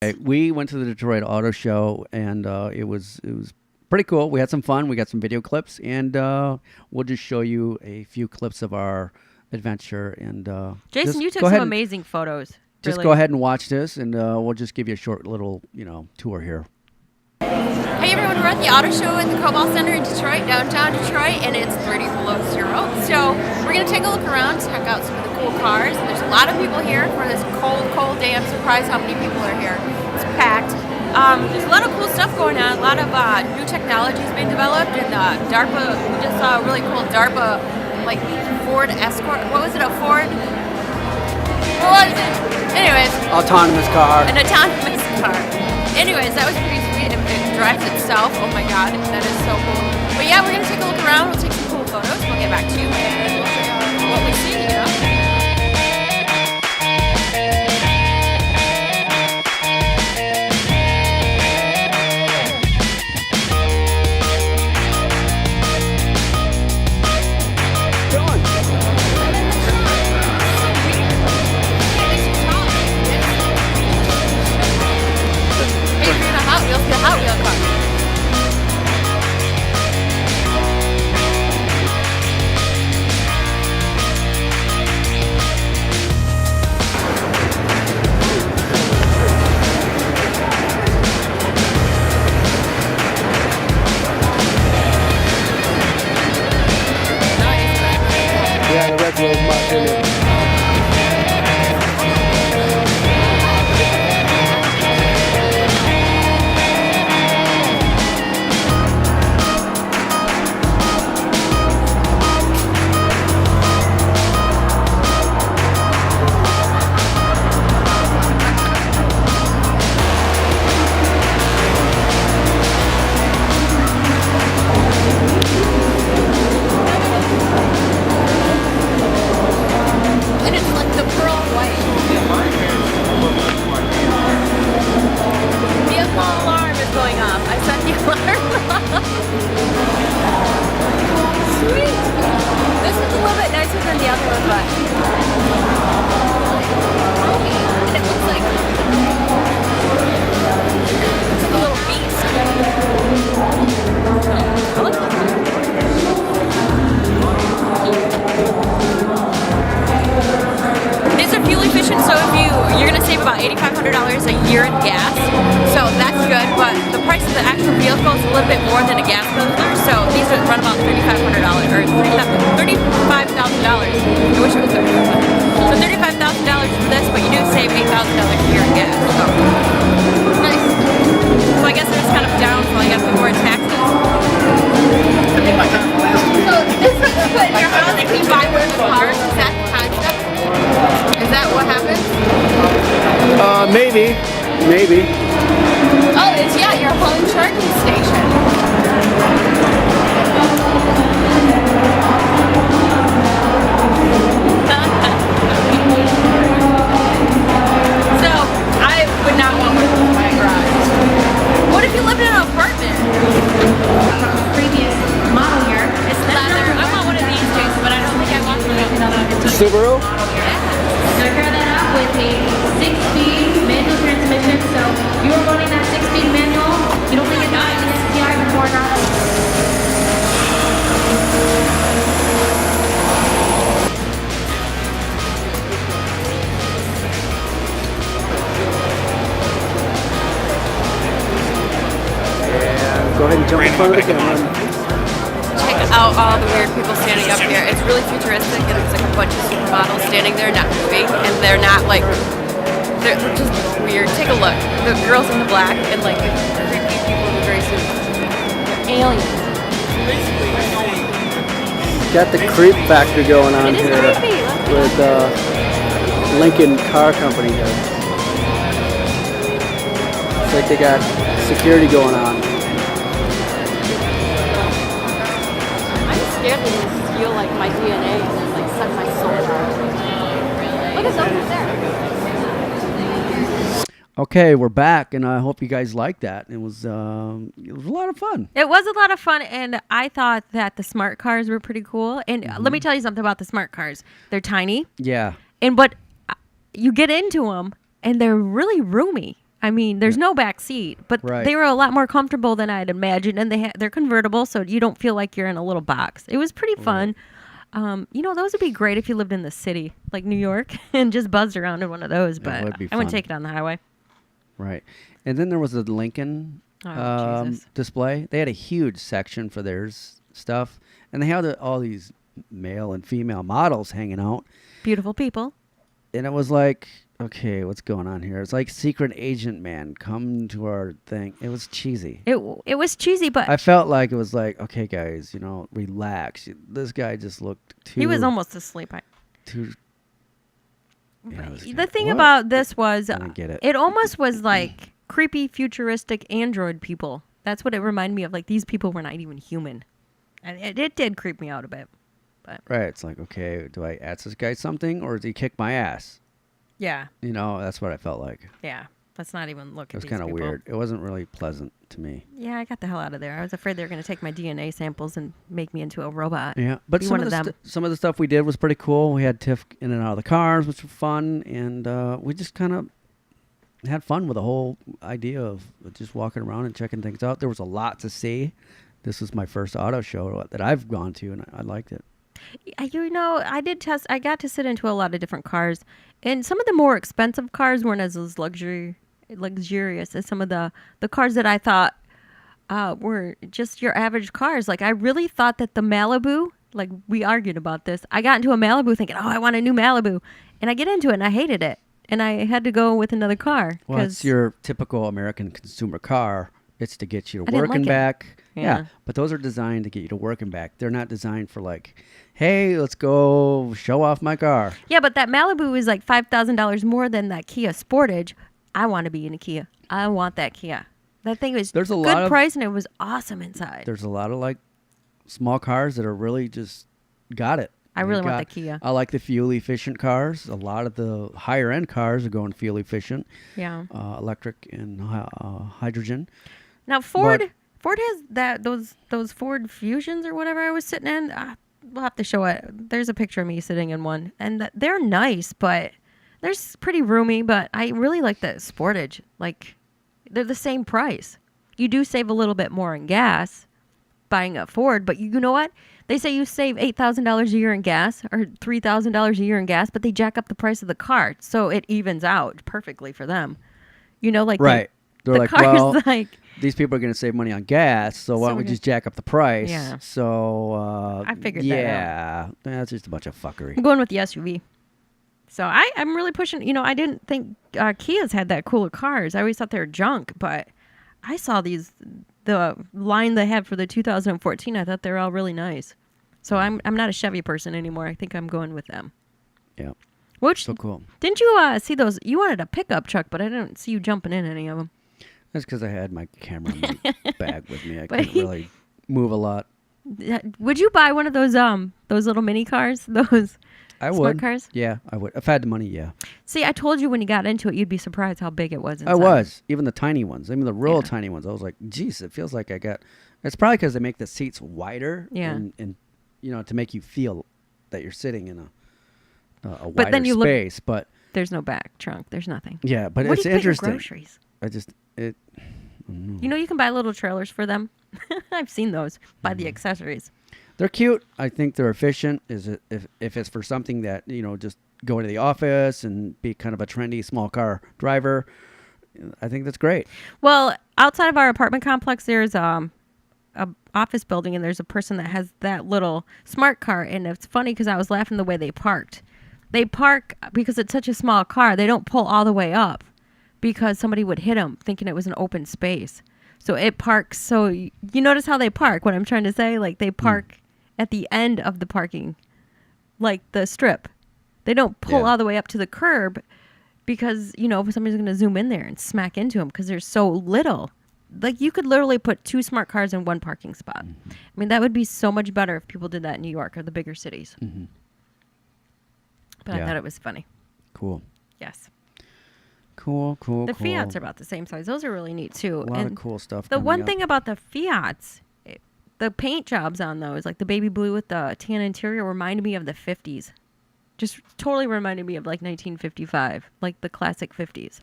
We went to the Detroit Auto Show, and it was pretty cool. We had some fun. We got some video clips, and we'll just show you a few clips of our adventure. And Jason, you took some amazing photos. Just go ahead and watch this, and we'll just give you a short little, tour here. Hey everyone, we're at the auto show at the Cobalt Center in Detroit, downtown Detroit, and it's pretty below zero. So we're going to take a look around, check out some of the cool cars. And there's a lot of people here for this cold day. I'm surprised how many people are here. It's packed. There's a lot of cool stuff going on, a lot of new technologies being developed, and DARPA, we just saw a really cool DARPA, like Ford Escort, what was it, a Ford? What was it? Anyways. Autonomous car. An autonomous car. Anyways, that was pretty sweet. It drives itself. Oh my god, that is so cool. But yeah, we're going to take a look around. We'll take some cool photos. We'll get back to you and we'll show you what we see, the Hot Wheel car. Yeah, the red road much in it. $8,500 a year in gas, so that's good, but the price of the actual vehicle is a little bit more than a gas guzzler, so these would run about $3,500 or $35,000. I wish it was $35,000. So $35,000 for this, but you do save $8,000 a year in gas. So nice. So I guess it's kind of downfall. You got to pay more in taxes. So this is put in your house and you buy one of the cars. Is that the concept? Is that what happens? Maybe. Oh, it's your home charging station. So, I would not want one in my garage. What if you lived in an apartment? Previous model here. It's leather. I want one of these, Jason, but I don't think I want one of those. Subaru? Now pair that up with a 6-speed manual transmission. So you were running that 6-speed manual. You don't think it's not an STI before now? Go ahead and jump in front of the camera. Check out all the weird people standing up here. It's really futuristic, and it's like a bunch of supermodels standing there, not moving, and they're not like, they're just weird. Take a look. The girls in the black and like the creepy people in the gray suits. They're aliens. Got the creep factor going on It is here creepy. with Lincoln Car Company here. It's like they got security going on. Scared to just feel like my DNA and then like suck my soul out. Look at those there. Okay, we're back, and I hope you guys liked that. It was a lot of fun. It was a lot of fun, and I thought that the smart cars were pretty cool. And let me tell you something about the smart cars. They're tiny. Yeah. But you get into them, and they're really roomy. I mean, there's no back seat, but Right. they were a lot more comfortable than I'd imagined, and they're convertible, so you don't feel like you're in a little box. It was pretty fun. Those would be great if you lived in the city, like New York, and just buzzed around in one of those. But would be I wouldn't fun. take it on the highway. Right. And then there was the Lincoln Oh, Jesus. display. They had a huge section for their stuff, and they had all these male and female models hanging out. Beautiful people. And it was like, okay, what's going on here? It's like Secret Agent Man, come to our thing. It was cheesy. It was cheesy, but I felt like it was like, okay, guys, relax. This guy just looked too. he was almost asleep. too. Yeah, it was The kinda- thing what? about this was, I didn't get it. it almost was like creepy, futuristic android people. That's what it reminded me of. Like, these people were not even human. And it did creep me out a bit. But Right. It's like, okay, do I ask this guy something or does he kick my ass? yeah, That's what I felt like. yeah. Let's not even look It at was these kind of people. weird. It wasn't really pleasant to me. Yeah, I got the hell out of there. I was afraid they were going to take my DNA samples and make me into a robot. Yeah, but Be some one of, of the them. some of the stuff we did was pretty cool. We had Tiff in and out of the cars, which was fun, and we just kind of had fun with the whole idea of just walking around and checking things out. There was a lot to see. This was my first auto show that I've gone to, and I liked it. I did test. I got to sit into a lot of different cars, and some of the more expensive cars weren't as luxurious as some of the cars that I thought were just your average cars. Like, I really thought that the Malibu, like, we argued about this. I got into a Malibu thinking, oh, I want a new Malibu, and I get into it and I hated it, and I had to go with another car. Well, it's your typical American consumer car. It's to get you to I didn't work and like it. back. Yeah. But those are designed to get you to work and back. They're not designed for like, hey, let's go show off my car. Yeah, but that Malibu is like $5,000 more than that Kia Sportage. I want to be in a Kia. I want that Kia. That thing was There's a good lot of- price and it was awesome inside. There's a lot of like small cars that are really just got it. I really want the Kia. I like the fuel efficient cars. A lot of the higher end cars are going fuel efficient, Yeah. electric and hydrogen. Now Ford But- has those Ford Fusions or whatever I was sitting in. We'll have to show it. There's a picture of me sitting in one, and they're nice, but they're pretty roomy. But I really like the Sportage. Like, they're the same price. You do save a little bit more in gas buying a Ford, but you know what? They say you save $8,000 a year in gas or $3,000 a year in gas, but they jack up the price of the car, so it evens out perfectly for them. Like Right. They're the like, car's well, like. these people are going to save money on gas, so why don't we we're just jack up the price? Yeah. So I figured that out. yeah, that's just a bunch of fuckery. I'm going with the SUV. So I'm really pushing. I didn't think Kias had that cooler cars. I always thought they were junk, but I saw the line they had for the 2014. I thought they were all really nice. So I'm not a Chevy person anymore. I think I'm going with them. Yeah, Which so cool. didn't you see those? You wanted a pickup truck, but I didn't see you jumping in any of them. That's because I had my camera in my bag with me. I But couldn't really move a lot. Would you buy one of those little mini cars? Those I smart would. cars? Yeah, I would. If I had the money, yeah. See, I told you when you got into it, you'd be surprised how big it was inside. I was. Even the tiny ones. I mean, the real Yeah. tiny ones. I was like, geez, it feels like I got... It's probably because they make the seats wider. Yeah. And to make you feel that you're sitting in a wider But then you look- space. But, There's no back trunk. There's nothing. yeah, but What it's do you put your interesting. groceries? You can buy little trailers for them. I've seen those. Buy the accessories. They're cute. I think they're efficient. If it's for something that, just go into the office and be kind of a trendy small car driver, I think that's great. Well, outside of our apartment complex, there's a office building, and there's a person that has that little smart car. And it's funny because I was laughing the way they parked. They park because it's such a small car. They don't pull all the way up because somebody would hit them thinking it was an open space. So it parks. So you notice how they park. What I'm trying to say, like they park at the end of the parking, like the strip. They don't pull Yeah. all the way up to the curb because somebody's going to zoom in there and smack into them because there's so little. Like you could literally put 2 smart cars in one parking spot. I mean, that would be so much better if people did that in New York or the bigger cities. But I Yeah. thought it was funny. Cool. Yes. Cool. The Fiats are about the same size. Those are really neat too. A lot And of cool stuff. the coming one up. thing about the Fiats, the paint jobs on those, like the baby blue with the tan interior, reminded me of the 50s. Just totally reminded me of like 1955, like the classic 50s.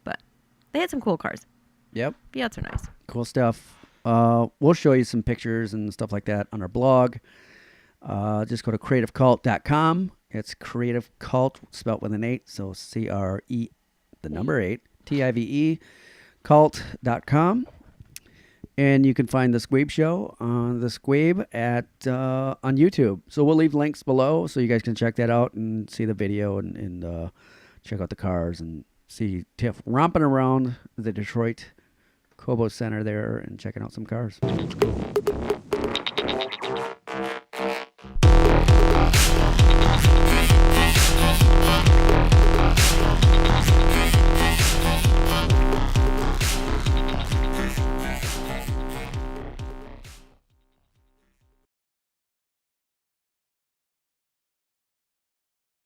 But They had some cool cars. Yep. Fiats are nice. Cool stuff. We'll show you some pictures and stuff like that on our blog. Just go to creativecult.com. It's Creative Cult, spelled with an 8. So CRE, the number 8, TIVE, cult.com. And you can find the Squeeb Show on the Squeeb on YouTube. So we'll leave links below so you guys can check that out and see the video and check out the cars and see Tiff romping around the Detroit Kobo Center there and checking out some cars.